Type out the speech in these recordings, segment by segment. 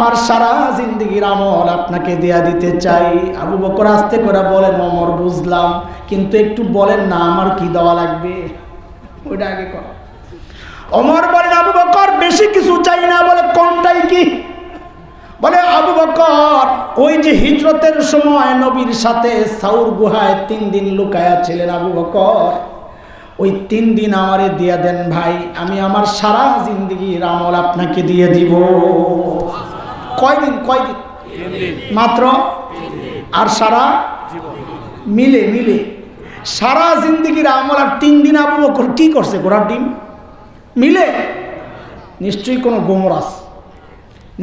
আমার সারা জিন্দেগির আমল আপনাকে দেয়া দিতে চাই। আবু বকর আস্তে করে বলেন, ওমর বুঝলাম, কিন্তু একটু বলেন না আমার কি দেওয়া লাগবে, ওইটা আগে কর। ওমর বলেন, আবু বকর বেশি কিছু চাই না। বলে কোনটাই কি? বলে আবু বকর ওই যে হিজরতের সময় নবীর সাথে সাউর গুহায় 3 দিন লুকায়া ছিলেন আবু বকর, ওই 3 দিন আমারে দিয়ে দেন ভাই, আমি আমার সারা জিন্দেগির আমল আপনাকে দিয়ে দিব। কয়দিন? মাত্র। আর সারা মিলে সারা জিন্দেগির আমল। আর 3 দিন আবু বকর কি করছে? ঘোড়ার ডিম মিলে। নিশ্চয়ই কোনো গোমর আছে,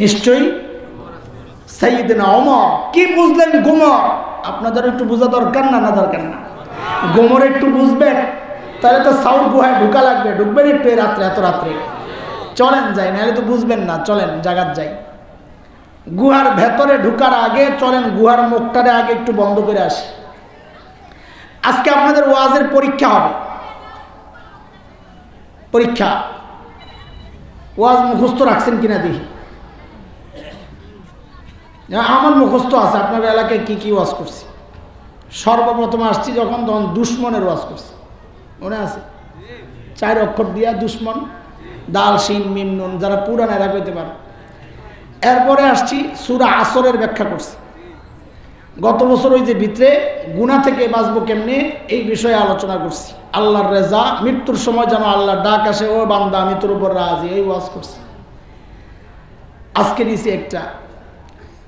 নিশ্চয়ই। সাইয়েদনা ওমর কি বুঝলেন গোমর? আপনাদের একটু বোঝা দরকার না? না দরকার না? গোমর একটু বুঝবেন, তাহলে তো সাউর গুহায় ঢুকা লাগবে। ঢুকবেন একটু এই রাত্রে, এত রাত্রে? চলেন যাই, নাহলে তো বুঝবেন না। চলেন জাগাত যাই। গুহার ভেতরে ঢুকার আগে চলেন গুহার মুখটারে আগে একটু বন্ধ করে আসি। আজকে আপনাদের ওয়াজের পরীক্ষা হবে। পরীক্ষা। ওয়াজ মুখস্থ রাখছেন কিনা দেখি। আমার মুখস্থ আছে আপনার এলাকায় কি কি ওয়াজ করছি। সর্বপ্রথম আসছি যখন, তখন দুশ্মনের ওয়াজ করছি, মনে আছে? 4 অক্ষর দিয়া দুশ্মন, দাল শিন মিম নুন, যারা পুরান এরা কইতে পারে। এরপরে আসছি সূরা আসরের ব্যাখ্যা করছি। গত বছর ওই যে ভিতরে গুনাহ থেকে বাঁচবো কেমনে, এই বিষয়ে আলোচনা করছি। আল্লাহর রেজা, মৃত্যুর সময় যেন আল্লাহর ডাক আসে, ও বান্দা আমি তোর উপর রাজি, এই ওয়াজ করছি। আজকে নিছি একটা,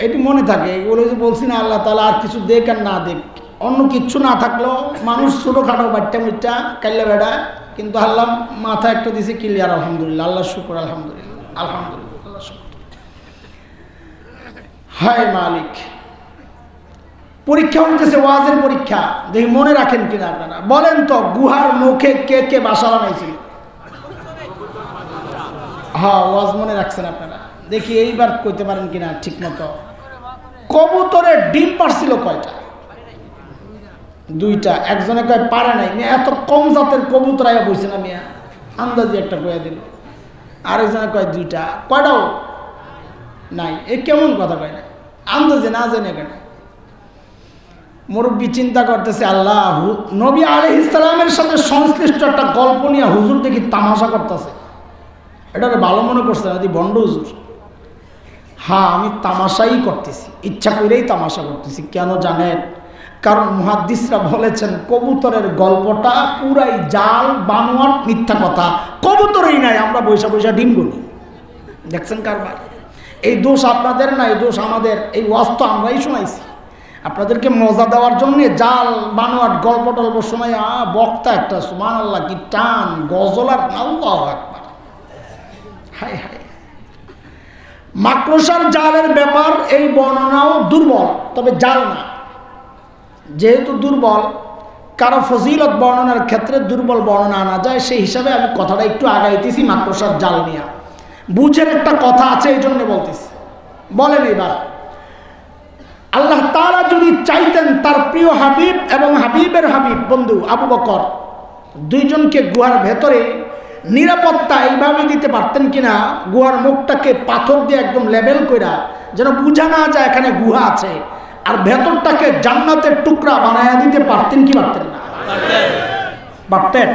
এটি মনে থাকে। এগুলো যে বলছি না, আল্লাহ তাআলা আর কিছু দেখ আর না দেখ, অন্য কিচ্ছু না থাকলেও মানুষ ছোটোখাটো বাচ্চা মুচ্চা কাইলা বেড়া, কিন্তু আল্লাহ মাথা একটা দিছে ক্লিয়ার। আলহামদুলিল্লাহ, আল্লাহ শুকর, আলহামদুলিল্লাহ, আলহামদুলিল্লাহ, আল্লাহ শুকর। হায় মালিক। পরীক্ষা হইতেছে, ওয়াজের পরীক্ষা। দেখি মনে রাখেন কিনা আপনারা। বলেন তো, গুহার মুখে কে কে বাসা বানাইছিল? হ্যাঁ, ওয়াজ মনে রাখছেন আপনারা। দেখি এইবার কইতে পারেন কিনা ঠিক মতো। কবুতরের ডিম পারছিল কয়টা? 2টা। একজনে কয় পারে নাই। এত কম জাতের কবুতর আয়া বইছে না মিয়া, আন্দাজে একটা কয়ে দিল। আরেকজনে কয় 2টা। কয়টাও নাই। এ কেমন কথা কয় না, আন্দাজে না জেনে কেন? মুরব্বী চিন্তা করতেছে, আল্লাহ, নবী আলাইহিস সালামের সাথে সংশ্লিষ্ট একটা গল্প নিয়ে হুজুর দেখি তামাশা করতেছে। এটাকে ভালো মনে করছে না, বন্ড হুজুর। হ্যাঁ, আমি তামাশাই করতেছি, ইচ্ছা করেই তামাশা করতেছি। কেন জানেন? কারণ মুহাদ্দিসরা বলেছেন কবুতরের গল্পটা পুরাই জাল, বানোয়াট, মিথ্যা কথা। কবুতরই নাই, আমরা বৈশা বৈশা ডিম গুনি। দেখছেন কারবার? এই দোষ আপনাদের না, এই দোষ আমাদের। এই ওয়াজ তো আমরাই শোনাইছি আপনাদেরকে মজা দেওয়ার জন্য। জাল বানোয়াট গল্প টল্প শোনাই, বক্তা একটা সুবহানাল্লাহ কি টান, গজল আর আল্লাহু আকবার। হায় হায়। মাকড়সার জালের ব্যাপার, এই বর্ণনাও দুর্বল, তবে জাল না। যেহেতু দুর্বল, কারো ফজিলত বর্ণনার ক্ষেত্রে দুর্বল বর্ণনা আনা যায়, সেই হিসাবে আমি কথাটা একটু আগাইতেছি মাকড়সার জাল নিয়ে। বুঝের একটা কথা আছে, এই জন্য বলতেছি। বলেন এবার, আল্লাহ তাআলা যদি চাইতেন তার প্রিয় হাবিব এবং হাবিবের হাবিব বন্ধু আবু বকর দুইজনকে গুহার ভেতরে নিরাপত্তা এইভাবে দিতে পারতেন কিনা, গুহার মুখটাকে পাথর দিয়ে একদম লেবেল কইরা, যেন বোঝা না যায় এখানে গুহা আছে, আর ভেতরটাকে জান্নাতের টুকরা বানায়া দিতে পারতেন কি পারতেন না? পারতেন।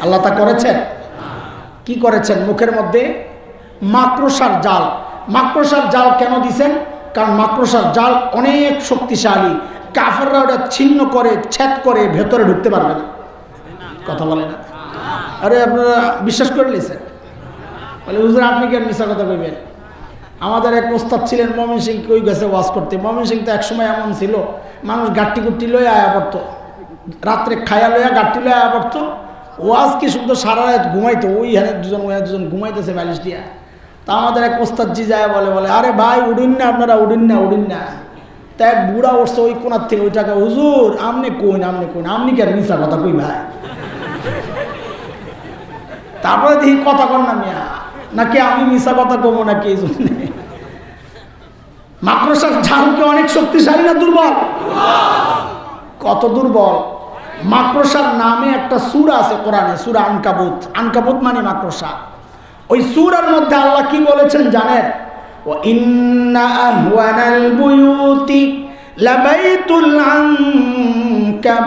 আল্লাহ তা করেছেন। কি করেছেন? মুখের মধ্যে মাকড়সার জাল। মাকড়সার জাল কেন দিছেন? কারণ মাকড়সার জাল অনেক শক্তিশালী। কাফেররা ওটা ছিন্ন করে, ছেদ করে ভেতরে ঢুকতে পারবে না। কথা বলে না? আরে আপনারা বিশ্বাস করে নিয়েছেন? বলে হুজুর আপনি কি মিশা কথা কইবেন? আমাদের এক ওস্তাদ ছিলেন ময়মনসিং, ওই গেছে ওয়াজ করতে। ময়মনসিং তো একসময় এমন ছিল, মানুষ গাট্টি গুট্টি লয়ে আয়া পড়তো, রাত্রে খায়া লইয়া গাট্টি লয়ে আয়া পড়তো। ওয়াজ কি সুন্দর, সারা রাত ঘুমাইতো। ওইখানে দুজন ঘুমাইতেছে বালিশ দিয়া। তা আমাদের এক ওস্তাদজি যায় বলে আরে ভাই উড়িন না, আপনারা উড়িন না। তা এক বুড়া উঠছে ওই কোনার থেকে, ওই টাকা হুজুর আপনি কইন, আপনি কি আর মিশা কথা কই ভাই? তারপরে দেখি কথা কর না মিয়া, নাকি আমি মিশা কথা কমো নাকি? এই জন্য মাকড়সার ঝাল কি অনেক শক্তিশালী না দুর্বল? কত দুর্বল! মাকড়সার নামে একটা সূরা আছে কোরআনে, সূরা আনকাবুত। আনকাবুত মানে মাকড়সা। ওই সূরার মধ্যে আল্লাহ কি বলেছেন জানেন? ওয়া ইন্না আহওয়ানাল বুয়ুতি লাবাইতুল আনকাবুত,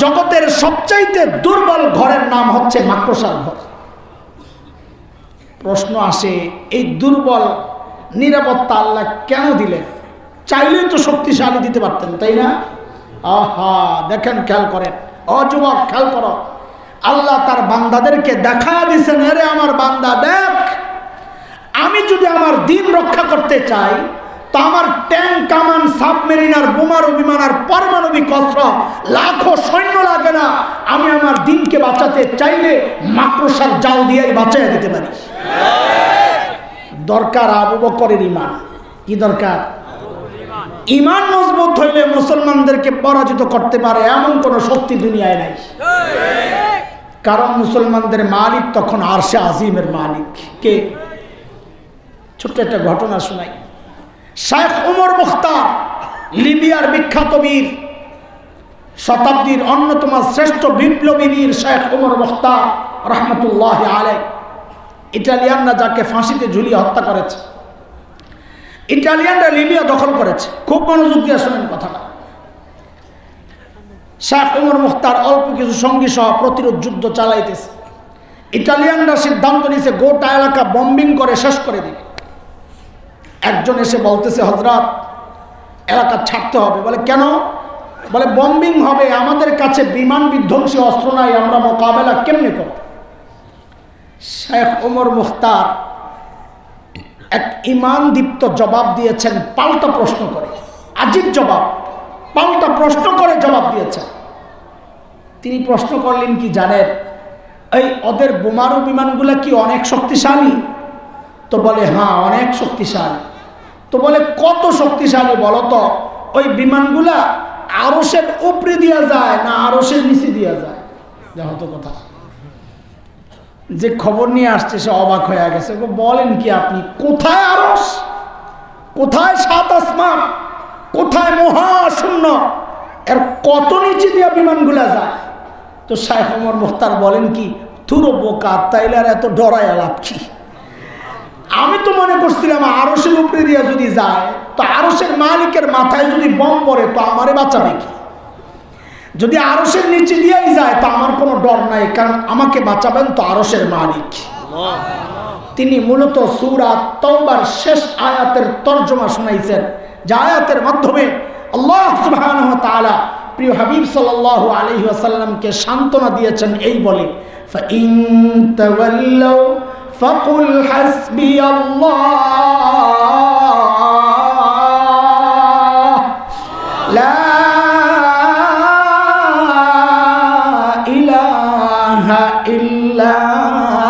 জগতের সবচাইতে দুর্বল ঘরের নাম হচ্ছে মাকড়সার ঘর। প্রশ্ন আসে, এই দুর্বল নিরাপত্তা আল্লাহ কেন দিলেন? চাইলেই তো শক্তিশালী দিতে পারতেন, তাই না? আহা, দেখেন, খেয়াল করেন, যুবক খেয়াল করো, আল্লাহ তার বান্দাদেরকে দেখা দিয়েছেন, আরে আমার বান্দা দেখ, আমি যদি আমার দিন রক্ষা করতে চাই তো আমার ট্যাঙ্ক, কামান, সাবমেরিন আর বোমারু বিমান আর পারমাণবিক অস্ত্র লাখো সৈন্য লাগে না। আমি আমার দিনকে বাঁচাতে চাইলে মাকড়সার জাল দিয়েই বাঁচাইয়া দিতে পারি। দরকার আবু বকরের ঈমান। কি দরকার? ঈমান মজবুত হইলে মুসলমানদেরকে পরাজিত করতে পারে এমন কোন শক্তি দুনিয়ায় নাই। কারণ মুসলমানদের মালিক তখন আরশে আজিমের মালিক। কে? ছোট্ট একটা ঘটনা শোনাই। শেখ উমর মুখতার, লিবিয়ার বিখ্যাত বীর, শতাব্দীর অন্যতম শ্রেষ্ঠ বিপ্লবী বীর শেখ উমর মুখতার রহমতুল্লাহ আলাইহি, ইটালিয়ানরা যাকে ফাঁসিতে ঝুলিয়ে হত্যা করেছে, ইটালিয়ানরা লিবিয়া দখল করেছে। খুব মনোযোগ দিয়ে শোনেন কথাটা। শেখ উমর মুখতার অল্প কিছু সঙ্গী সহ প্রতিরোধ যুদ্ধ চালাইতেছে। ইটালিয়ানরা সিদ্ধান্ত নিয়েছে গোটা এলাকা বম্বিং করে শেষ করে দিবে। একজন এসে বলতেছে, হযরত, এলাকা ছাড়তে হবে। বলে কেন? বলে বম্বিং হবে, আমাদের কাছে বিমান বিধ্বংসী অস্ত্র নাই, আমরা মোকাবেলা কেমনে করব? শেখ উমর মুখতার এক ঈমানদীপ্ত জবাব দিয়েছেন, পাল্টা প্রশ্ন করে। আজীব জবাব, পাল্টা প্রশ্ন করে জবাব দিয়েছেন। তিনি প্রশ্ন করলেন কি জানেন? এই ওদের বোমারু বিমানগুলা কি অনেক শক্তিশালী? তো বলে হ্যাঁ, অনেক শক্তিশালী। তো বলে কত শক্তিশালী বলো তো? ওই বিমানগুলা আরশের উপরে দিয়া যায় না আরশের নিচে দিয়া যায়? দেখো তো কথা। যে খবর নিয়ে আসছে সে অবাক হয়ে গেছে। বলেন কি আপনি? কোথায় আরশ, কোথায় সাত আসমান, কোথায় মহাশূন্য, এর কত নিচে দিয়া বিমানগুলা যায়? তো শেখ উমর মুখতার বলেন কি, তুরো বোকা, তাইলে আর এত ডরায় লাভ কি? আমি তো মনে করছিলাম আরশের উপরে দিয়া যদি যায় তো আরশের মালিকের মাথায় যদি বম পড়ে তো আমারে বাঁচাবে কি? যদি আরশের নিচে দিয়েই যায় তো আমার কোনো ডর নাই, কারণ আমাকে বাঁচাবেন তো আরশের মালিক। তিনি মূলত সূরা তাওবার শেষ আয়াতের তরজমা শুনাইছেন, যে আয়াতের মাধ্যমে আল্লাহ সুবহানাহু ওয়া তাআলা প্রিয় হাবিব সাল্লাল্লাহু আলাইহি ওয়াসাল্লামকে সান্ত্বনা দিয়েছেন এই বলে, ফাইন তাওয়াল্লাউ ফাকুল হাসবিয়াল্লাহ লা ইলাহা ইল্লাহু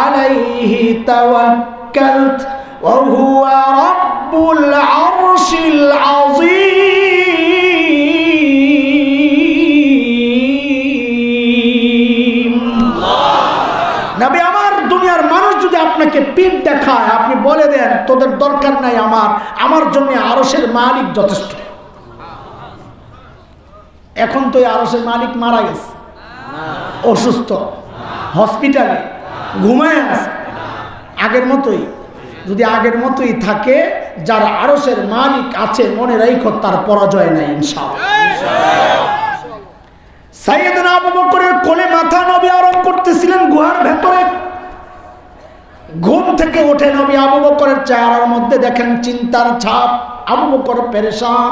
আলাইহি তাওয়াক্কালতু ওয়া হুয়া রাব্বুল আরশিল আযীম। নবী, আমার দুনিয়ার মানুষ যদি আপনাকে পিঠ দেখায়, আপনি বলে দেন তোদের দরকার নাই, আমার জন্য আরশের মালিক যথেষ্ট। এখন তো আরশের মালিক মারা গেছে, অসুস্থ, হসপিটালে ঘুমায় আছে। আগের মতোই, যদি আগের মতোই থাকে, যার আরশের মালিক আছে, মনে রাখো তার পরাজয় নাই ইনশাআল্লাহ। সাইয়েদনা আবু বকরের কোলে মাথা নবী আরাম করতেছিলেন গুহার ভেতরে। ঘুম থেকে উঠে নবী আবু বকরের চেহারার মধ্যে দেখেন চিন্তার ছাপ। আবু বকর পেরেশান।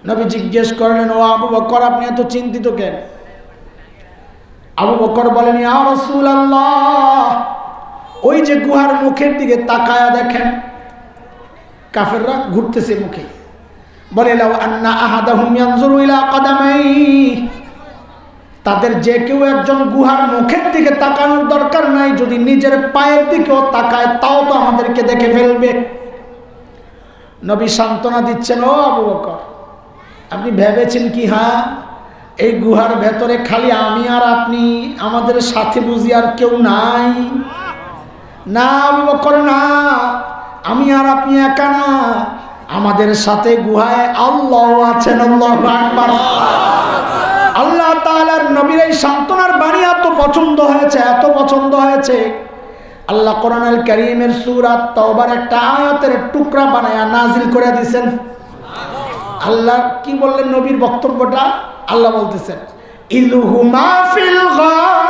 নবী জিজ্ঞেস করলেন, ও আবু বকর, আপনি এত চিন্তিত কেন? আবু বকর বলেন, ইয়া রাসূলুল্লাহ, ওই যে গুহার মুখের দিকে তাকায়া দেখেন, কাফেররা ঘুরতেছে মুখে। বলে, লাউ আন্না আহাদাহুম ইয়ানজুরু ইলা কদামাইহি, তাদের যে কেউ একজন গুহার মুখের দিকে তাকানোর দরকার নাই, যদি নিজের পায়ের দিকেও তাকায় তাও তো আমাদেরকে দেখে ফেলবে। নবী সান্ত্বনা দিচ্ছেন, ও আবু বকর, আপনি ভেবেছেন কি হ্যাঁ এই গুহার ভেতরে খালি আমি আর আপনি, আমাদের সাথে বুঝি আর কেউ নাই? না আবু বকর, না, আমি আর আপনি একা না, আমাদের সাথে গুহায় আল্লাহ আছেন। আল্লাহু আকবার। আল্লাহ তাআলার নবীর এই সান্ত্বনার বাণী এত পছন্দ হয়েছে, এত পছন্দ হয়েছে, আল্লাহ কোরআনুল কারীমের সূরা তাওবার একটা আয়াতের টুকরা বানায়া নাজিল করে দিয়েছেন। আল্লাহ কি বললেন নবীর বক্তব্যটা? আল্লাহ বলতেছেন ইযহুমা ফিল গার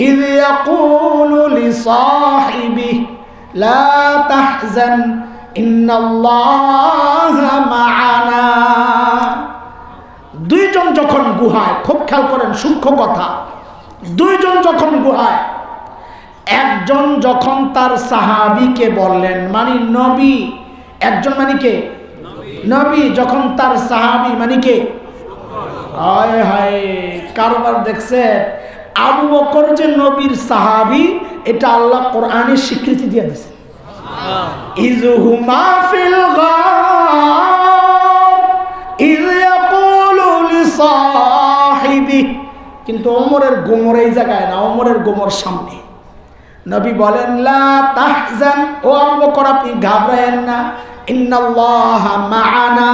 ইয ইয়াকুলু লিসাহিবিহি লা তাহজান ইন্নাল্লাহা মা'ানা। দুইজন যখন গুহায়, খুব খেয়াল করেন সূক্ষ্ম কথা, দুইজন যখন গুহায়, একজন যখন তার সাহাবীকে বললেন, মানে নবী, একজন মানে কে? নবী। যখন তার সাহাবী মানে কে? হায় হায়, কারবার দেখছেন? আবু বকর যে নবীর সাহাবী, এটা আল্লাহ কোরআনে স্বীকৃতি দিয়ে দিয়েছে। ইযহুমা ফিল গার ইয ইয়াকুলু লিসাহিবিহি, কিন্তু ওমরের গোমর এই জায়গায় না, ওমরের গোমর সামনে। নবী বলেন লা তাহজান, ও আবু বকর আপনি ঘাবড়ায়েন না, ইন্নাল্লাহা মা'ানা,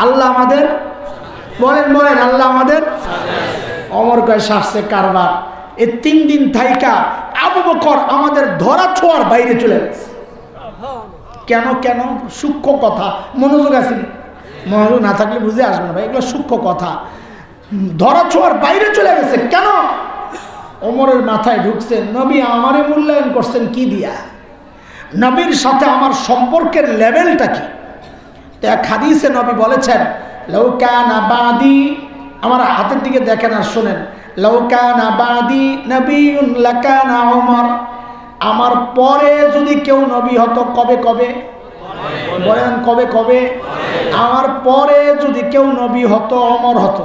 আল্লাহ আমাদের, বলেন বলেন আল্লাহ আমাদের। ওমর কয় শাসছে কারবার। এই 3 দিন থাইকা আবু বকর আমাদের ধরা ছোঁয়ার বাইরে চলে গেছে। কেন কেন? সূক্ষ্ম কথা, মনোযোগ আছে, মনোযোগ না থাকলে বুঝে আসবে না ভাই, এগুলো সূক্ষ্ম কথা। ধরা ছোঁয়ার বাইরে চলে গেছে কেন? ওমরের মাথায় ঢুকছে, নবী আমারে মূল্যায়ন করছেন কি দিয়া? নবীর সাথে আমার সম্পর্কের লেভেলটা কি? তো এক হাদিসে নবী বলেছেন লাউ কানা বাদি, আমার হাতের দিকে দেখেন আর শোনেন, লাউ কানা বাদি নবিয়্যুন লাকানা ওমর, আমার পরে যদি কেউ নবী হতো, কবে কবে বলেন, কবে কবে? আমার পরে যদি কেউ নবী হতো, ওমর হতো।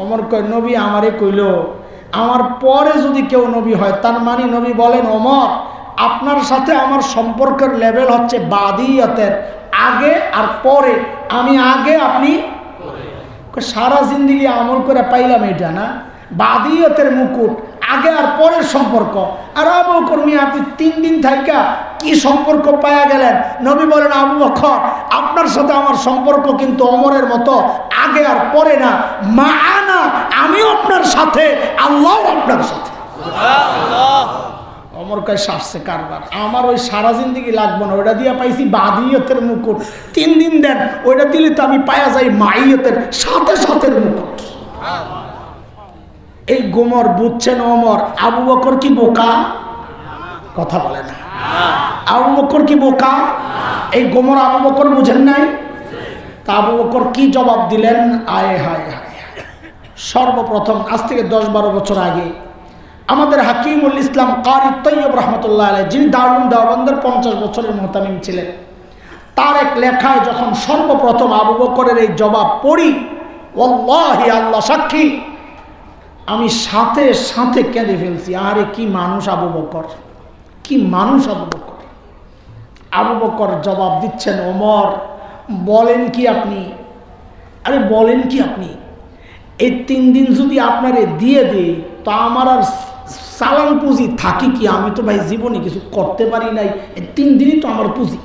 ওমর কয় নবী আমারে কইল আমার পরে যদি কেউ নবী হয়, তার মানে নবী বলেন ওমর আপনার সাথে আমার সম্পর্কের লেভেল হচ্ছে বাদিয়তের, আগে আর পরে। আমি আগে, আপনি সারা জিন্দেগি আমল করে পাইলাম এটা না, বাদিয়তের মুকুট, আগে আর পরের সম্পর্ক। আর আবু বকর মিয়া আপনি 3 দিন থাইকা কি সম্পর্ক পাওয়া গেলেন? নবী বলেন আবু বকর আপনার সাথে আমার সম্পর্ক কিন্তু ওমরের মতো আগে আর পরে না, মা'ানা, আমিও আপনার সাথে, আল্লাহ আপনার সাথে। ওমর কয় শাসছে কারবার, আমার ওই সারা জিন্দেগি লাগবে না, ওইটা দিয়া পাইছি বাদিয়তের মুকুট, 3 দিন দেন, ওইটা দিলে তো আমি পায়া যাই মাইয়তের সাথে সাথের মুকুট। এই গোমর বুঝছেন ওমর? আবু বকর কি বোকা? কথা বলে না। আবু বকর কি বোকা? এই গোমর আবু বকর বুঝেন নাই? তা আবু বকর কি জবাব দিলেন? আয় হায় হায়। সর্বপ্রথম আজ থেকে 10-12 বছর আগে আমাদের হাকিমুল ইসলাম কারি তৈয়ব রহমতুল্লাহ আলাইহি, যিনি দারুল দেওবন্দের 50 বছরের মুহতামিম ছিলেন, তার এক লেখায় যখন সর্বপ্রথম আবু বকরের এই জবাব পড়ি, ওয়াল্লাহি আল্লাহ সাক্ষী, আমি সাথে সাথে কেঁদে ফেলছি। আরে কি মানুষ আবু বকর, কি মানুষ আবু বকর। আবু বকর জবাব দিচ্ছেন, ওমর বলেন কি আপনি? আরে বলেন কি আপনি? এই 3 দিন যদি আপনারে দিয়ে দেই তো আমার আর সালাম পুঁজি থাকি কি? আমি তো ভাই জীবনে কিছু করতে পারি নাই, এই 3 দিনই তো আমার পুঁজি।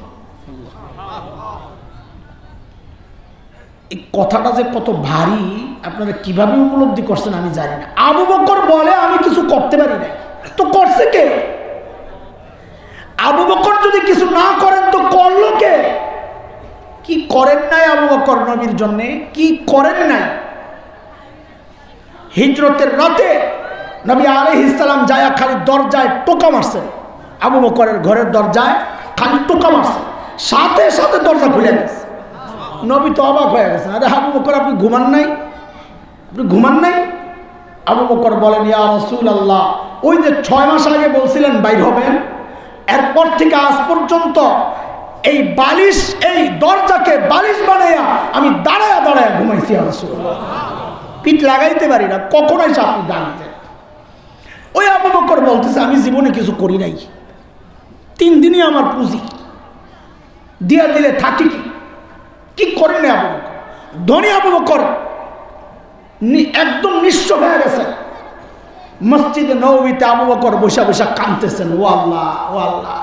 এই কথাটা যে কত ভারী আপনারা কিভাবে উপলব্ধি করছেন আমি জানি না। আবু বকর বলে আমি কিছু করতে পারি না, তো করছে কে? আবু বকর যদি কিছু না করেন তো করলো কে? কি করেন নাই আবু বকর নবীর জন্য? কি করেন নাই? হিজরতের রাতে নবী আলাইহিস সালাম যায় খালি দরজায় টোকা মারছেন, আবু বকরের ঘরের দরজায় খালি টোকা মারছেন, সাথে সাথে দরজা খুলে গেছে। নবী তো অবাক হয়ে গেছে, আরে আবু বকর আপনি ঘুমান নাই? আপনি ঘুমান নাই? আবু বকর বলেন ইয়া রাসূলুল্লাহ, ওই যে 6 মাস আগে বলছিলেন বাইর হবেন, এরপর থেকে আজ পর্যন্ত এই বালিশ, এই দরজাকে বালিশ বানাইয়া আমি দাঁড়ায়া দাঁড়ায়া ঘুমাইছি ইয়া রাসূলুল্লাহ, পিঠ লাগাইতে পারি না, কখন এসে আপনি দাঁড়াতেন? ওই আবু বকর বলতেছে আমি জীবনে কিছু করি নাই, 3 দিনই আমার পুঁজি, দিয়া দিলে থাকি কি? কি করেন না আবু বকর? ধনী আবু বকর একদম নিঃস্ব হয়ে গেছে। মসজিদে নববীতে আবু বকর বসে বসে কাঁদতেছেন, ও আল্লাহ ও আল্লাহ।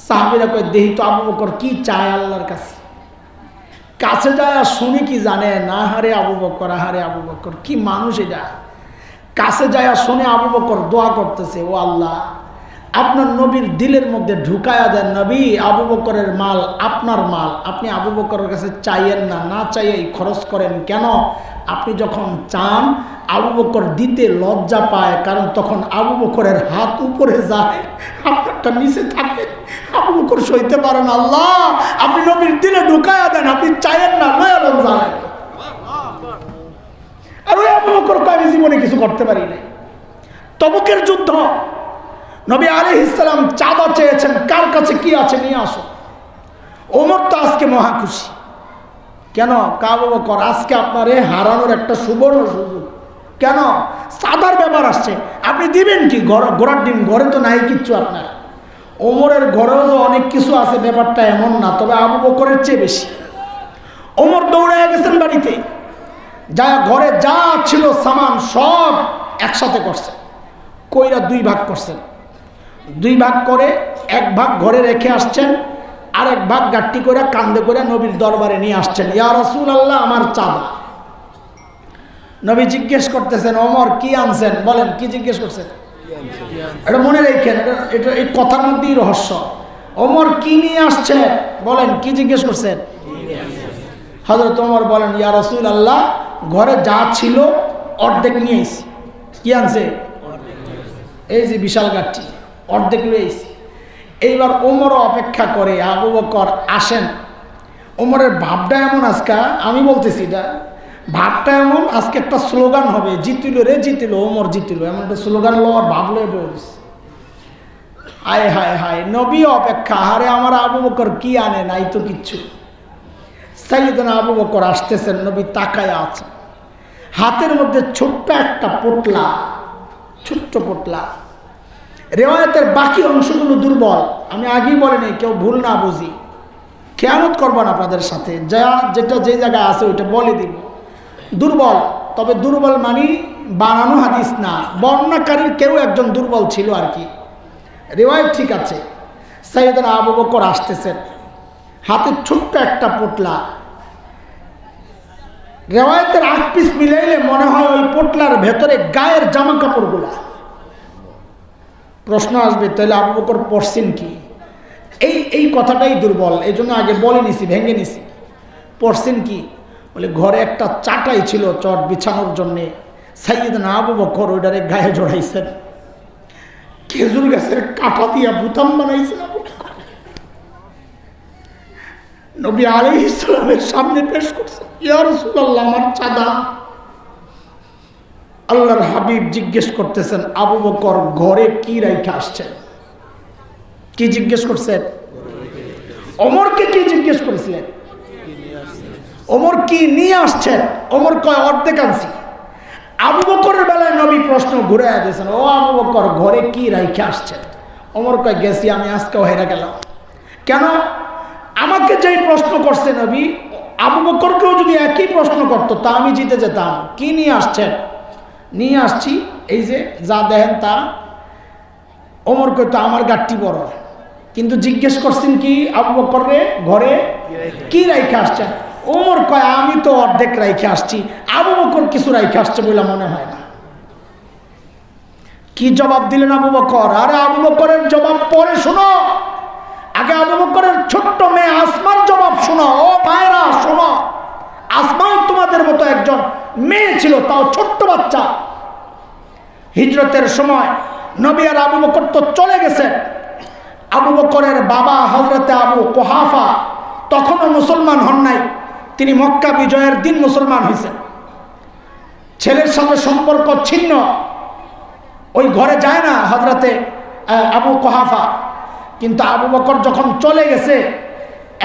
সাহাবীরা কয় দেহি তো আবু বকর কি চায় আল্লাহর কাছে, কাছে যায় শুনি কি জানেন, আহারে আবু বকর, আহারে আবু বকর, কি মানুষ এটা। কাছে যায় শুনে আবু বকর দোয়া করতেছে, ও আল্লাহ আপনার নবীর দিলের মধ্যে ঢুকায়া দেন, নবী আবু বকরের মাল আপনার মাল, আপনি আবু বকরের কাছে চাইয়েন না, না চাইয়েই খরচ করেন কেন? আপনি যখন চান আবু বকর দিতে লজ্জা পায়, কারণ তখন আবু বকরের হাত উপরে যায়, আপনারটা নিচে থাকে, আবু বকর সইতে পারেন। আল্লাহ আপনি নবীর দিলে ঢুকায়া দেন, আপনি চাইয়েন না, লয়া লজ্জা লাগে। আর ওই আবু বকর আমি জীবনে কিছু করতে পারি না। তবুকের যুদ্ধ, নবী আলাইহিস সালাম চাঁদা চেয়েছেন, কার কাছে কি আছে নিয়ে আসো। ওমর তো আজকে মহা খুশি, কেন? আবু বকর আজকে আপনারে হারানোর একটা সুবর্ণ সুযোগ। কেন? চাঁদার ব্যাপার আসছে, আপনি দিবেন কি? ঘোড়ার ডিম, ঘরে তো নাই কিচ্ছু আপনার। ওমরের ঘরেও তো অনেক কিছু আছে, ব্যাপারটা এমন না, তবে আবু বকরের চেয়ে বেশি। ওমর দৌড়ায় গেছেন বাড়িতে, যা ঘরে যা ছিল সামান সব একসাথে করছেন, কইরা দুই ভাগ করছেন। দুই ভাগ করে এক ভাগ ঘরে রেখে আসছেন, আর এক ভাগ গাট্টি করে কান্দে করে নবীর দরবারে নিয়ে আসছেন, ইয়া রাসূলুল্লাহ আমার চাঁদা। নবী জিজ্ঞেস করতেছেন, ওমর কি আনছেন? বলেন কি জিজ্ঞেস করছেন? এটা মনে রেখেন, এটা এই কথার মধ্যেই রহস্য। ওমর কি নিয়ে আসছেন? বলেন কি জিজ্ঞেস করছেন? হযরত ওমর বলেন, ইয়া রাসূলুল্লাহ ঘরে যা ছিল অর্ধেক নিয়ে এসেছি। কি আনছে? এই যে বিশাল গাঠটি, অর্ধেক নিয়ে এসেছি। এইবার ওমরও অপেক্ষা করে, আবু বকর আসেন। ওমরের ভাবটা এমন আজকে, আমি বলতেছি এটা ভাবটা এমন, আজকে একটা স্লোগান হবে, জিতিল রে জিতিল, ওমর জিতিল, এমন একটা স্লোগান লওয়ার ভাবলে বলিস। হায় হায় হায়, নবী অপেক্ষা, আরে আমার আবু বকর কি আনে, নাই তো কিচ্ছু। সাইয়েদনা আবু বকর আসতেছেন, নবী তাকায় আছে, হাতের মধ্যে ছোট্ট একটা পোটলা, ছোট্ট পোটলা। রেওয়ায়তের বাকি অংশগুলো দুর্বল, আমি আগেই বলিনি, কেউ ভুল না বুঝি, খেয়ানত করবেন আপনাদের সাথে, যা যেটা যে জায়গায় আছে ওইটা বলে দিব। দুর্বল, তবে দুর্বল মানি বানানো হাদিস না, বর্ণনাকারীর কেউ একজন দুর্বল ছিল আর কি, রেওয়ায়ত ঠিক আছে। সাইয়েদনা আবু বকর আসতেছেন, হাতে ছোট্ট একটা পোটলা। রেওয়ায়তের 8 পিস মিলাইলে মনে হয় ওই পোটলার ভেতরে গায়ের জামা কাপড়গুলা। প্রশ্ন আসবে, তাহলে আবু বকর পড়ছেন কি? এই কথাটাই দুর্বল, এই জন্য আগে বলে নিছি, ভেঙে নিছি। পড়ছেন কি? বলে ঘরে একটা চাটাই ছিল চট বিছানোর জন্যে, সাইয়েদনা আবু বকর ওইটারে গায়ে জড়াইছেন, খেজুর গাছের কাঁটা দিয়া বুতাম বানাইছেন। নবী আলাইহিস সালামের সামনে পেশ করছেন, ইয়া রাসূলুল্লাহ আমার চাঁদা। আল্লাহর হাবিব জিজ্ঞেস করতেছেন, আবু বকর ঘরে কি রাইখা আসছেন? কি জিজ্ঞেস করছেন? ওমরকে কি জিজ্ঞেস করেছিলেন? ওমর কি নিয়ে আসছেন? ওমর কয় অর্ধেক আনছি। আবু বকরের বেলায় নবী প্রশ্ন ঘুরাইয়া দিয়েছেন, ও আবু বকর ঘরে কি রাইখা আসছেন? ওমর কয় গেছি, আমি আজকেও হেরা গেলাম। কেন? আমাকে যেই প্রশ্ন করছে নবী, আবু বকরকেও যদি একই প্রশ্ন করতো তা আমি জিতে যেতাম। কি নিয়ে আসছেন? নিয়ে আসছি এই যে যা দেখেন তা। ওমর কইতো আমার গাঠটি বড়, কিন্তু জিজ্ঞেস করছেন কি আবু বকর রে ঘরে কি রাইখা আসছেন? ওমর কয় আমি তো অর্ধেক রাইখা আসছি, আবু বকর কিছু রাইখা আসছে বলে মনে হয় না। কি জবাব দিলেন আবু বকর? আরে আবু বকরের জবাব পরে শোনো, আগে আবু বকরের ছোট্ট মেয়ে আসমার জবাব শোনো। ও ভাইরা শোনো, আসমাও তোমাদের মতো একজন মেয়ে ছিল, তাও ছোট্ট বাচ্চা। হিজরতের সময় নবী আর আবু বকর তো চলে গেছে। আবু বকরের বাবা হযরতে আবু কুহাফা তখনও মুসলমান হন নাই, তিনি মক্কা বিজয়ের দিন মুসলমান হয়েছেন। ছেলের সাথে সম্পর্ক ছিন্ন, ওই ঘরে যায় না হযরতে আবু কুহাফা। কিন্তু আবু বকর যখন চলে গেছে,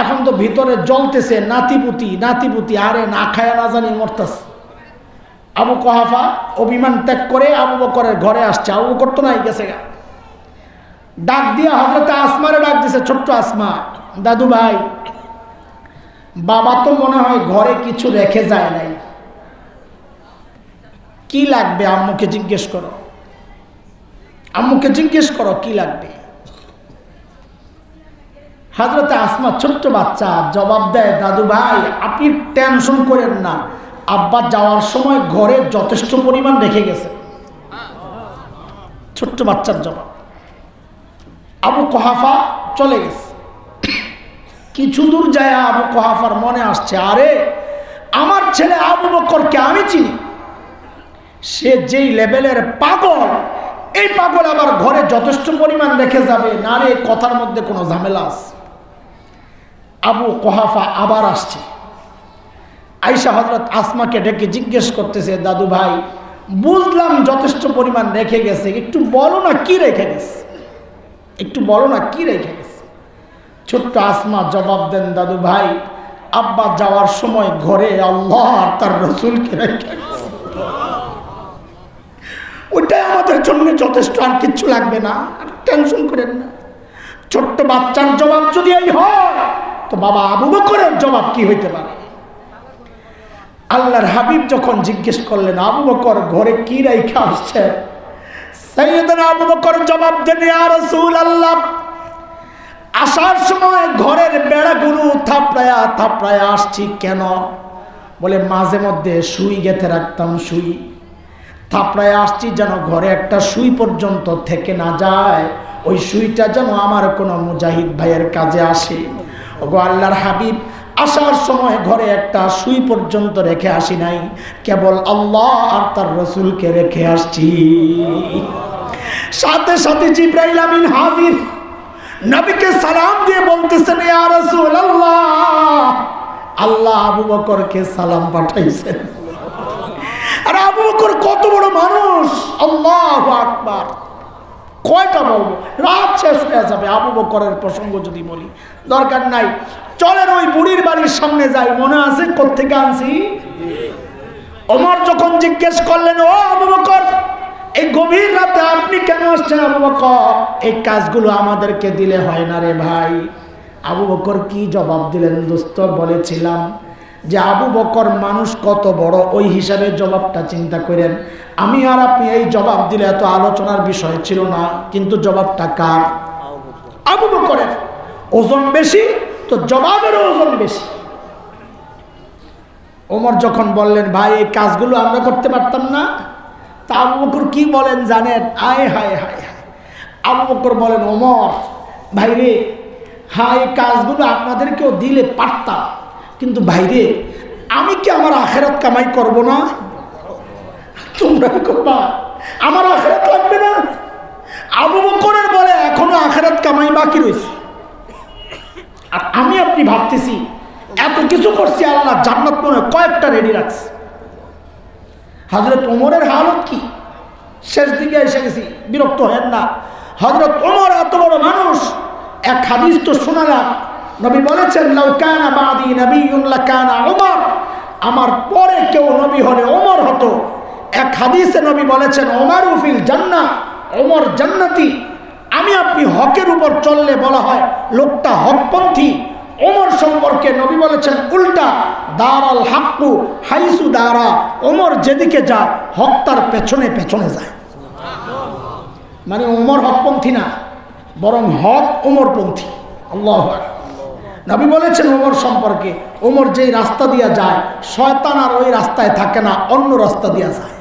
এখন তো ভিতরে জ্বলতেছে নাতিপুতি নাতিপুতি, আরে না খায় না জানি মরতেছে। আবু কুহাফা অভিমান ত্যাগ করে আবু বকরের ঘরে আসছে। আবু বকর তো নাই, গেছে গা। ডাক দিয়া হযরতে আসমারে ডাক দিছে, ছোট্ট আসমা, দাদু ভাই, বাবা তো মনে হয় ঘরে কিছু রেখে যায় নাই, কি লাগবে আম্মুকে জিজ্ঞেস করো, আম্মুকে জিজ্ঞেস করো কি লাগবে। হযরতে আসমা ছোট্ট বাচ্চা জবাব দেয়, দাদু ভাই আপনি টেনশন করেন না, আব্বা যাওয়ার সময় ঘরে যথেষ্ট পরিমাণ রেখে গেছে। ছোট্ট বাচ্চার জবাব। আবু কুহাফা চলে গেছে। কিছু দূর যায় আবু কুহাফার মনে আসছে, আরে আমার ছেলে আবু বকরকে আমি চিনি, সে যেই লেভেলের পাগল, এই পাগল আবার ঘরে যথেষ্ট পরিমাণ রেখে যাবে না রে, কথার মধ্যে কোনো ঝামেলা আছে। আবু কুহাফা আবার আসছে, আয়েশা হযরত আসমাকে ডেকে জিজ্ঞেস করতেছে, দাদু ভাই বুঝলাম যথেষ্ট পরিমাণ রেখে গেছে, একটু বলো না কি রেখে গেছে, একটু বলো না কি রেখে গেছে। ছোট্ট আসমা জবাব দেন, দাদু ভাই আব্বা যাওয়ার সময় ঘরে আল্লাহ আর তার রাসূলকে রেখে গেছে, ওইটাই আমাদের জন্য যথেষ্ট, আর কিচ্ছু লাগবে না, আর টেনশন করেন না। ছোট্ট বাচ্চার জবাব যদি এই হয় তো বাবা আবু বকরের জবাব কি হইতে পারে? আল্লাহর হাবিব যখন জিজ্ঞেস করলেন আবু বকর ঘরে কি রেখে আসছে, সাইয়েদনা আবু বকর জবাব দেন, ইয়া রাসূলুল্লাহ আসার সময় ঘরের বেড়াগুলো থাপড়ায়া থাপড়ায়া আসছি। কেন? বলে মাঝে মধ্যে সুই গেঁথে রাখতাম, সুই থাপড়ায় আসছি যেন ঘরে একটা সুই পর্যন্ত থেকে না যায়, ওই সুইটা যেন আমার কোনো মুজাহিদ ভাইয়ের কাজে আসে। ওগো আল্লাহর হাবিব আসার সময় ঘরে একটা সুই পর্যন্ত রেখে আসি নাই, কেবল আল্লাহ আর তার রাসূলকে রেখে আসছি। সাথে সাথে জিবরাইল আমিন হাজির, নবীকে সালাম দিয়ে বলতেছেন, ইয়া রাসূলুল্লাহ আল্লাহ আবু বকরকে সালাম পাঠাইছেন। আর আবু বকর কত বড় মানুষ, আল্লাহু আকবার। কয়টা বলবো, রাত শেষ হয়ে যাবে আবু বকরের প্রসঙ্গ যদি বলি, দরকার নাই। চলেন ওই বুড়ির বাড়ির সামনে যাই, মনে আছে কোত্থেকে আনছি? ওমর যখন জিজ্ঞেস করলেন, ও আবু বকর এই গভীর রাতে আপনি কেন আসছেন? আবু বকর এই কাজগুলো আমাদেরকে দিলে হয় না রে ভাই। আবু বকর কি জবাব দিলেন দোস্ত? বলেছিলাম যে আবু বকর মানুষ কত বড়, ওই হিসাবে জবাবটা চিন্তা করেন। আমি আর আপনি এই জবাব দিলে এত আলোচনার বিষয় ছিল না, কিন্তু জবাবটা কার? আবু বকরের। ওজন বেশি তো জবাবেরও ওজন বেশি। ওমর যখন বললেন, ভাই এই কাজগুলো আমরা করতে পারতাম না, তা আবু বকর কি বলেন জানেন? আয় হায় হায় হায়। আবু বকর বলেন, ওমর ভাই রে, হ্যাঁ এই কাজগুলো আপনাদেরকেও দিলে পারতাম, কিন্তু ভাইরে আমি কি আমার আখিরাত কামাই করব না? তোমরা করবা, আমার আখিরাত লাগবে না? আবু বকরের বলে এখনো আখিরাত কামাই বাকি রয়েছে। আর আমি আপনি ভাবতেছি এত কিছু করছি, আল্লাহ জান্নাত মনে কয়েকটা রেডি রাখছে। হযরত ওমরের হালত কি? শেষ দিকে এসে গেছি, বিরক্ত হেন না। হযরত ওমর এত বড় মানুষ, এক হাদিস তো শোনালাম, নবী বলেছেন, লাউ কানা বাদি নবিয়্যুন লাকানা ওমর, আমার পরে কেউ নবী হলে ওমর হতো। এক হাদিসে নবী বলেছেন, ওমরু ফিল জান্নাহ, ওমর জান্নাতি। আমি আপনি হকের উপর চললে বলা হয় লোকটা হকপন্থী। ওমর সম্পর্কে নবী বলেছেন উল্টা, দারাল হাক্কু হাইসু দারা, ওমর যেদিকে যায় হক তার পেছনে পেছনে যায়। মানে ওমর হকপন্থী না, বরং হক ওমরপন্থী। আল্লাহু আকবার। নবী বলেছেন ওমর সম্পর্কে, ওমর যেই রাস্তা দিয়ে যায় শয়তান আর ওই রাস্তায় থাকে না, অন্য রাস্তা দিয়ে যায়।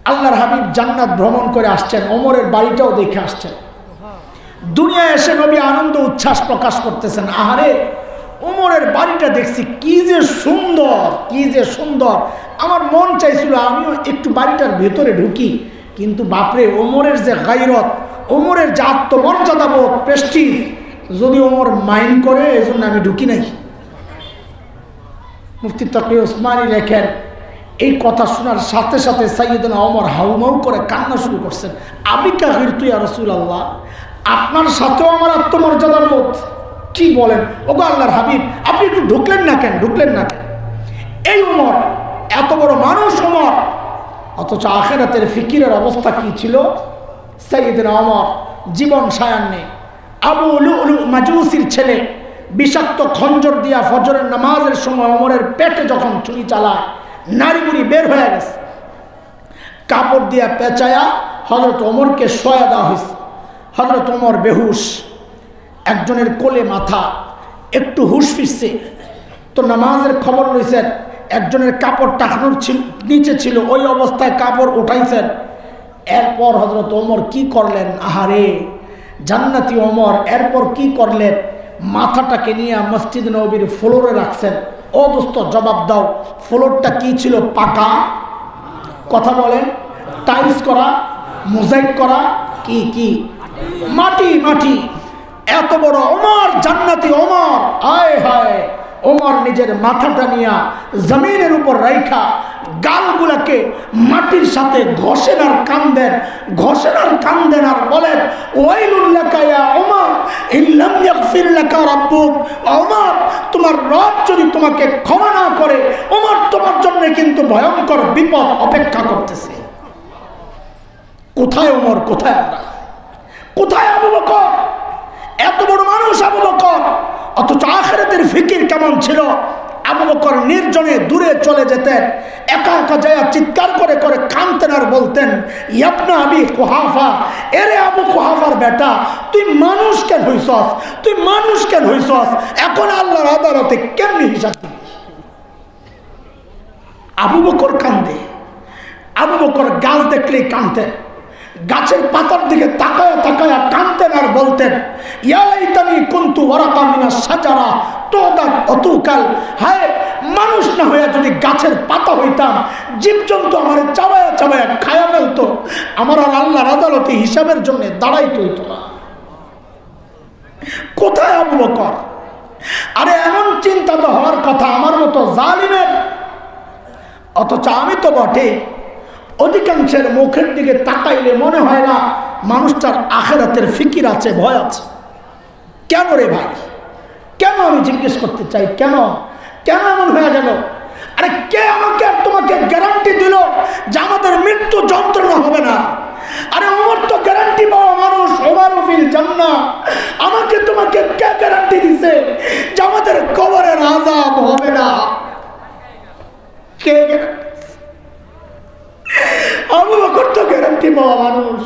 আল্লাহর হাবিব জান্নাত ভ্রমণ করে আসছেন, ওমরের বাড়িটাও দেখে আসছেন। দুনিয়ায় এসে নবী আনন্দ উচ্ছ্বাস প্রকাশ করতেছেন, আহারে ওমরের বাড়িটা দেখছি কি যে সুন্দর, কি যে সুন্দর। আমার মন চাইছিল আমিও একটু বাড়িটার ভেতরে ঢুকি, কিন্তু বাপরে ওমরের যে গায়রত, ওমরের যে আত্মমর্যাদাবোধ, প্রেস্টিজ, যদি ওমর মাইন্ড করে এই জন্য আমি ঢুকি নাই। মুফতি তকি ওসমানী লেখেন, এই কথা শোনার সাথে সাথে সাইয়েদনা ওমর হাউমাউ করে কান্না শুরু করছেন। আবিকা গিরতু ইয়া রাসূলুল্লাহ, আপনার সাথেও আমার আত্মমর্যাদা বোধ। কি বলেন ওগো আল্লাহর হাবিব, আপনি একটু ঢুকলেন না কেন? ঢুকলেন না কেন? এই ওমর এত বড় মানুষ ওমর, অথচ আখিরাতের ফিকিরের অবস্থা কি ছিল? সাইয়েদনা ওমর জীবন সায়ান্নে আবু লুলু মাজুসির ছেলে বিষাক্ত খঞ্জর দিয়া ফজরের নামাজের সময় ওমরের পেটে যখন ছুরি চালায়, নাড়ি বুড়ি বের হয়ে গেছে, কাপড় দিয়া পেঁচায়া হযরত ওমরকে শোয়া দেওয়া হয়েছে। হযরত ওমর বেহুশ, একজনের কোলে মাথা, একটু হুশ ফিরছে, তো নামাজের খবর লইছেন। একজনের কাপড় টাকানোর নিচে ছিল, ওই অবস্থায় কাপড় উঠাইছেন। এরপর হযরত ওমর কি করলেন, আহারে জান্নাতি ওমর এরপর কি করলেন, মাথাটাকে নিয়ে মসজিদ নববীর ফ্লোরে রাখছেন। ও দোস্ত জবাব দাও, ফ্লোরটা কি ছিল? পাকা? কথা বলেন। টাইলস করা, মোজাইক করা, কি কি? মাটি। মাটি। এত বড় ওমর, জান্নাতি ওমর, আয় হায়, ওমর নিজের মাথাটা নিয়ে জমিনের উপর রাইখা গালগুলাকে মাটির সাথে ঘষেন আর কান্দেন, ঘষেন আর কান্দেন আর বলেন, ওয়াইলুল লাকা ইয়া ওমর ইল্লাম ইয়াগফির লাকা রাব্বুক। ওমর, তোমার রব যদি তোমাকে ক্ষমা না করে, ওমর তোমার জন্য কিন্তু ভয়ঙ্কর বিপদ অপেক্ষা করতেছে। কোথায় ওমর, কোথায় আমরা, কোথায় আবু বকর? এত বড় মানুষ আবু বকর, অথচ আখিরাতের ফিকির কেমন ছিল? আবু বকর নির্জনে দূরে চলে যেতেন, একা একা যায় চিৎকার করে করে কাঁদতেন আর বলতেন, ইয়াবনা আবি কুহাফা, এরে আবু কুহাফার বেটা, তুই মানুষ কেন হইছস? তুই মানুষ কেন হইছস? এখন আল্লাহর আদালতে কেমনি হিসাব দিবি? আবু বকর কান্দে। আবু বকর গাছ দেখলেই কাঁদতেন, গাছের পাতার দিকে তাকায়া তাকায়া কাঁদতেন আর বলতেন, ইয়া লাইতানি কুনতু ওয়ারাকা মিনাশ শাজারা তুদাক অতুকাল। হায়, মানুষ না হয়ে যদি গাছের পাতা হইতাম, জীবজন্তু আমার চাবায়া চাবায়া খায়া ফেলতো, আমার আর আল্লাহর আদালতে হিসাবের জন্য দাঁড়াইতে হইতো না। কোথায় আবু বকর? আরে এমন চিন্তা তো হওয়ার কথা আমার মতো জালিমের। অথচ আমি তো বটে, অধিকাংশের মুখের দিকে তাকাইলে মনে হয় না মানুষটার আখিরাতের ফিকির আছে, ভয় আছে। কেন রে ভাই, কেন? আমি জিজ্ঞেস করতে চাই, কেন কেন এমন হয়ে গেল? আরে কে আমাকে আর তোমাকে গ্যারান্টি দিল যে আমাদের মৃত্যু যন্ত্রণা হবে না? আরে ওমর তো গ্যারান্টি পাওয়া মানুষ, ওমর ফিল জান্নাহ। আমাকে তোমাকে কে গ্যারান্টি দিছে যে আমাদের কবরের আযাব হবে না? কে গ্যারান্টি? আবু বকর তো গ্যারান্টি পাওয়া মানুষ,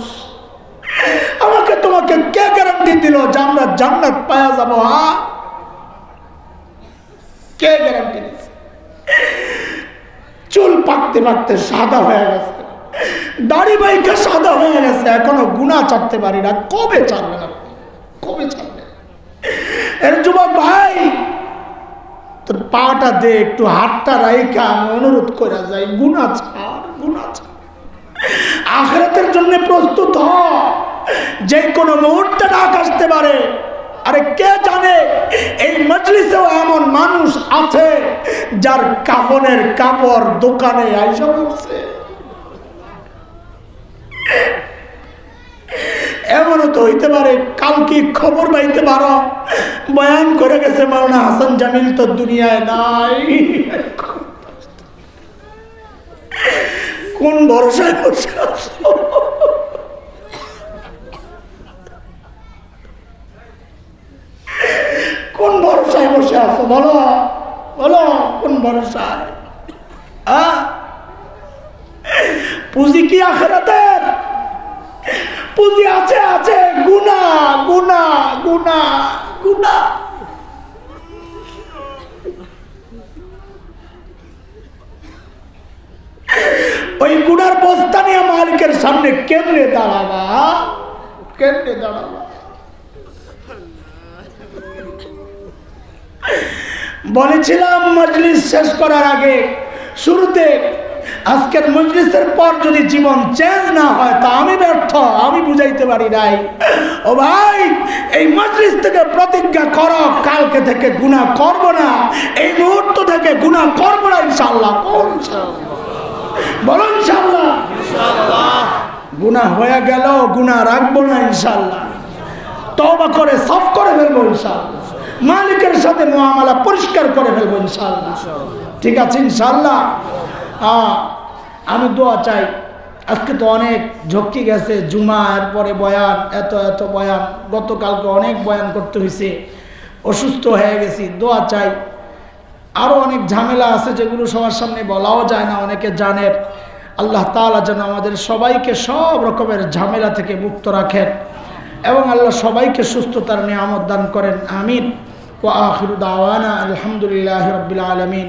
আমাকে তোমাকে কে গ্যারান্টি দিল যে আমরা জান্নাত পাওয়া যাবো? কে গ্যারান্টি দিচ্ছে? চুল পাকতে পাকতে সাদা হয়ে গেছে, দাড়ি বাইকে সাদা হয়ে গেছে, এখনো গুনাহ ছাড়তে পারি না। কবে ছাড়বে না? কবে ছাড়বে? এর যুবক ভাই, তোর পাটা দে, একটু হাতটা রাইখা আমি অনুরোধ করে যাই, গুনাহ ছাড়, গুনাহ ছাড়। আখিরাতের জন্য প্রস্তুত হ, যে কোনো মুহূর্তে ডাক আসতে পারে। আরে কে জানে এই মজলিসেও এমন মানুষ আছে যার কাফনের কাপড় দোকানে আইসা বলছে। এমনও তো হইতে পারে কালকে খবর পাইতে পারো বয়ান করে গেছে মাওলানা হাসান জামিল তো দুনিয়ায় নাই। কোন ভরসায় বসে আছো? কোন ভরসায় বসে আছো? বলো বলো, কোন ভরসায়? পুঁজি কি আখিরাতের? পুঁজি আছে, আছে গুনাহ, গুনাহ, গুনাহ, গুনাহ। ওই গুনার বস্তা নিয়ে মালিকের সামনে কেমনে দাঁড়াবা? কেমনে দাঁড়াবা? বলেছিলাম মজলিস শেষ করার আগে, শুরুতে, আজকের মজলিসের পর যদি জীবন চেঞ্জ না হয় তা আমি ব্যর্থ, আমি বুঝাইতে পারি নাই। ও ভাই, এই মজলিস থেকে প্রতিজ্ঞা করো, কালকে থেকে গুনাহ করব না, এই মুহূর্ত থেকে গুনাহ করব না ইনশাআল্লাহ। বলো ইনশাআল্লাহ। গুনাহ হয়ে গেল, গুনাহ রাখবো না ইনশাআল্লাহ। তওবা করে সাফ করে ফেলবো ইনশাআল্লাহ। মালিকের সাথে মুআমালা পরিষ্কার করে ফেলবো ইনশাআল্লাহ। ঠিক আছে ইনশাআল্লাহ। আমি দোয়া চাই। আজকে তো অনেক ঝক্কি গেছে, জুমা, এরপরে বয়ান, এত এত বয়ান, গতকালকে অনেক বয়ান করতে হয়েছে, অসুস্থ হয়ে গেছি। দোয়া চাই। আরও অনেক ঝামেলা আছে যেগুলো সবার সামনে বলাও যায় না, অনেকে জানেন। আল্লাহ তাআলা যেন আমাদের সবাইকে সব রকমের ঝামেলা থেকে মুক্ত রাখেন এবং আল্লাহ সবাইকে সুস্থতার নিয়ামত দান করেন, আমিন। ওয়া আখিরু দাওয়ানা আলহামদুলিল্লাহি রাব্বিল আলামিন।